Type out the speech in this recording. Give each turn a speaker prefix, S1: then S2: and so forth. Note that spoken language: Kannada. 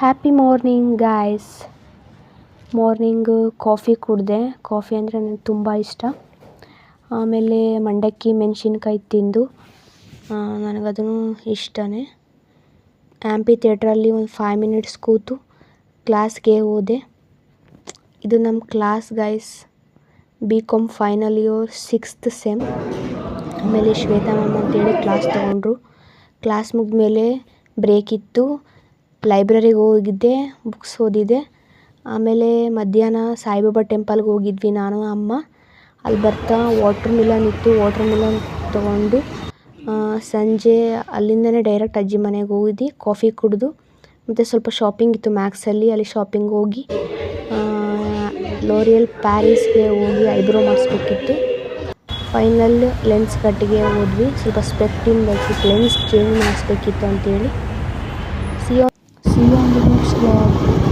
S1: Happy morning guys. Morning coffee ಕುಡಿದೆ. ಕಾಫಿ ಅಂದರೆ ನನಗೆ ತುಂಬ ಇಷ್ಟ. ಆಮೇಲೆ ಮಂಡಕ್ಕಿ ಮೆಣಸಿನ್ಕಾಯಿ ತಿಂದು ನನಗದೂ ಇಷ್ಟನೇ. ಆ್ಯಂಪಿ ಥಿಯೇಟ್ರಲ್ಲಿ ಒಂದು 5 ಮಿನಿಟ್ಸ್ ಕೂತು ಕ್ಲಾಸ್ಗೆ ಹೋದೆ. ಇದು ನಮ್ಮ class guys. BCom final year 6th sem. ಆಮೇಲೆ ಶ್ವೇತಾ ಮ್ಯಾಮ್ ಅಂತೇಳಿ ಕ್ಲಾಸ್ ತೊಗೊಂಡ್ರು. ಕ್ಲಾಸ್ ಮುಗಿದ್ಮೇಲೆ ಬ್ರೇಕ್ ಇತ್ತು. ಲೈಬ್ರರಿಗೆ ಹೋಗಿದ್ದೆ, ಬುಕ್ಸ್ ಓದಿದೆ. ಆಮೇಲೆ ಮಧ್ಯಾಹ್ನ ಸಾಯಿಬಾಬಾ ಟೆಂಪಲ್ಗೆ ಹೋಗಿದ್ವಿ ನಾನು ಅಮ್ಮ. ಅಲ್ಲಿ ಬರ್ತಾ ವಾಟ್ರ್ ಮಿಲನ್ ಇತ್ತು, ವಾಟ್ರ್ ಮಿಲನ್ ತೊಗೊಂಡು ಸಂಜೆ ಅಲ್ಲಿಂದನೇ ಡೈರೆಕ್ಟ್ ಅಜ್ಜಿ ಮನೆಗೆ ಹೋಗಿದ್ವಿ. ಕಾಫಿ ಕುಡಿದು ಮತ್ತು ಸ್ವಲ್ಪ ಶಾಪಿಂಗ್ ಇತ್ತು ಮ್ಯಾಕ್ಸಲ್ಲಿ, ಅಲ್ಲಿ ಶಾಪಿಂಗ್ ಹೋಗಿ ಲೋರಿಯಲ್ ಪ್ಯಾರಿಸ್ಗೆ ಹೋಗಿ ಐಬ್ರೋ ಮಾಡಿಸ್ಬೇಕಿತ್ತು. ಫೈನಲ್ ಲೆನ್ಸ್ ಕಟ್ಟಿಗೆ ಹೋದ್ವಿ. ಸ್ವಲ್ಪ ಸ್ಪೆಕ್ಟಿಂಗ್ ಸ್ವಲ್ಪ ಲೆನ್ಸ್ ಚೇಂಜ್ ಮಾಡಿಸ್ಬೇಕಿತ್ತು ಅಂತೇಳಿ. See you on the next vlog.